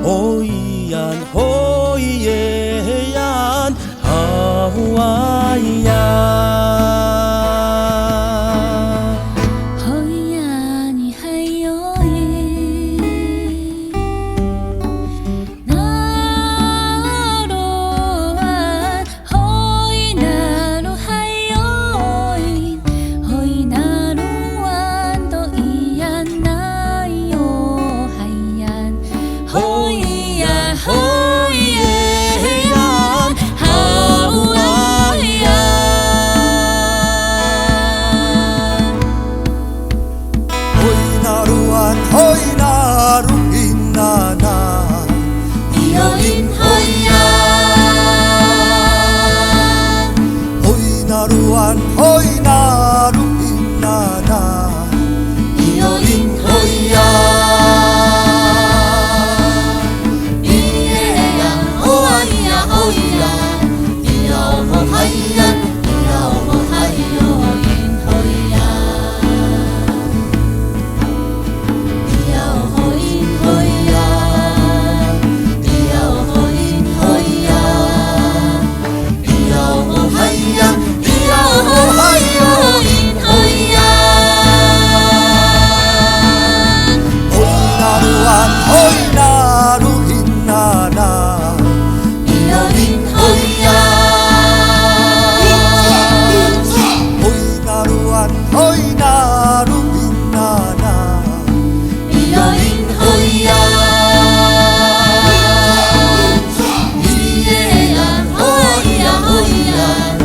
Hoyan hoyan hawayan Hoyan hayoin naroan Hoy naro hayoin Hoy naroan to iyan nayo hayan Hoyan hoyan hawayan Hoy naruan hoy naru inana Iyoin hoyan Hoy naruan hoy naru inana Iyoin hoyan Iyeyan hoya hoya Iyaw mo hayan Iyaw mo hayoin hoyan Iyaw hoin hoyan Iyaw hoin hoyan Iyaw mo hayan Iyaw mo hayoin hoyan Hoy naruan hoy naru inana Iyoin hoyan Hoy naruan hoy naru inana Iyoin hoyan Iyeyan hoya hoyan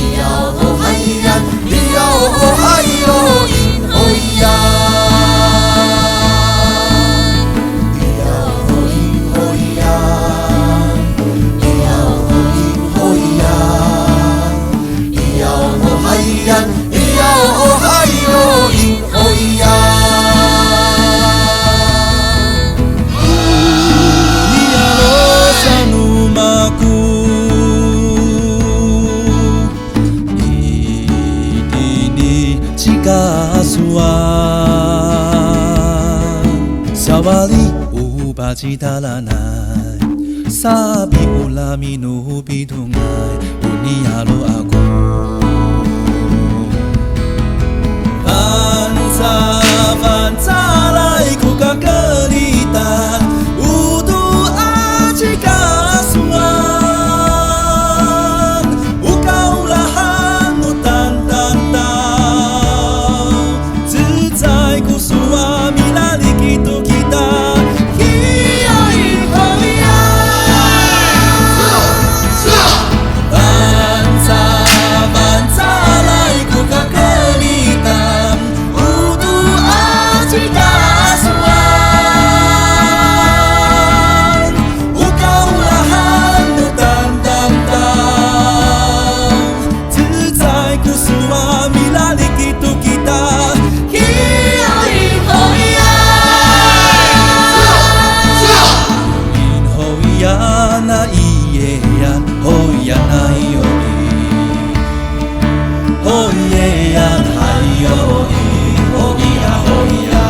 Iyaw mo hayan Iyaw mo hayoin hoyan Iyaw hoin hoyan Iyaw hoin hoyan Iyaw mo hayan Iyaw mo hayoin hoyan Niyarosa numaku Idini chikasuan Sawali ubaji dalanai Sabi ulami no bidungai Uniyaro aku Bansa bansa lai ku kagalitan Udu aji kasuan Ukau lahan utan tantau Zizai ku suami lali gitu kita Hiyain Bansa bansa lai ku kagalitan Udu aji kasuan Ukau lahan utan tantau Zizai ku suami lali gitu kita Iyoin hoyan Hoyana iyeyan hoyana iyoi Hoyeyan hayoi hoya hoya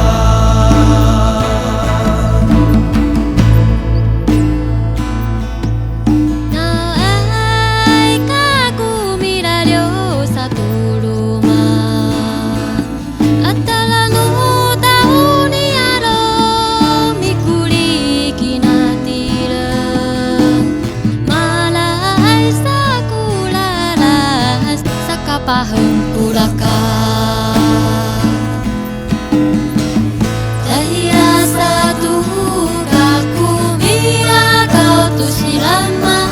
Naai kaku miraryo satu rumah Atala no tao ni aro mikuli kinatira Malay sakularas sa kapahang pulaka Dahil sa tuga kumira kau tu silama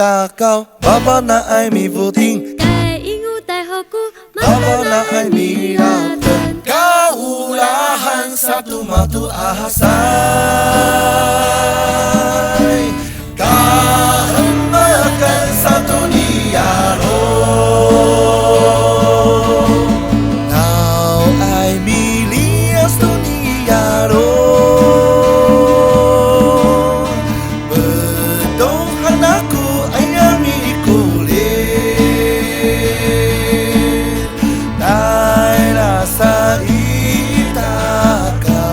打高，爸爸那爱米不停，该鹦鹉带好鼓，爸爸那爱米拉登，高拉汉satu matu ahasai，kahemakan satu dialog，kau爱米lias dunia lo。Bedong anakku ayami kulit Tai rasa itaka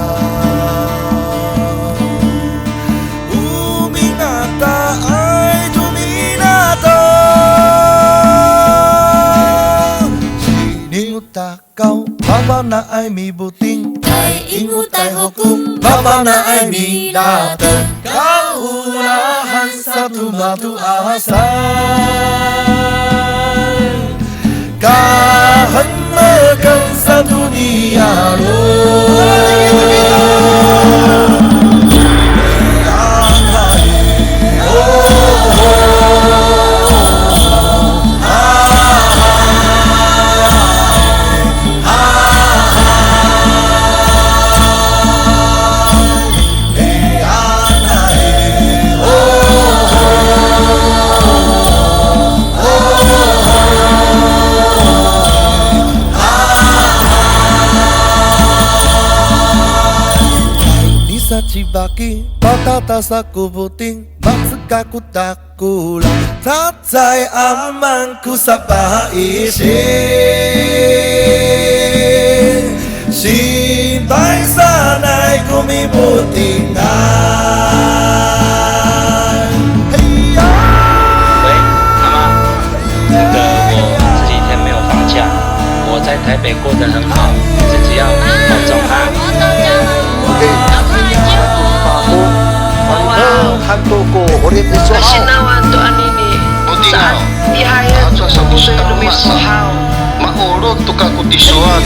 Uminata ay tuminato Sini utakau Baba na ay mi buting该鹦鹉带好鼓， Baba na ay mi datang Kaulahan satu matu ahasai Kahemakan satu dialog Yang hadir Cibaki, patata saku puting, matsukaku takula, tatai amanku sapa isin, sintai sanai kumi putingan. 喂，妈妈，我这几天没有放假，我在台北过得很好，自己要保重啊。我到家了，赶快来接我。 Hantuku urip di Sohao. Asinawan to anini. Saan ihayag Ato sa ko gusto sa ng Luis masa. Sohao. Maurot to ka kutisuan.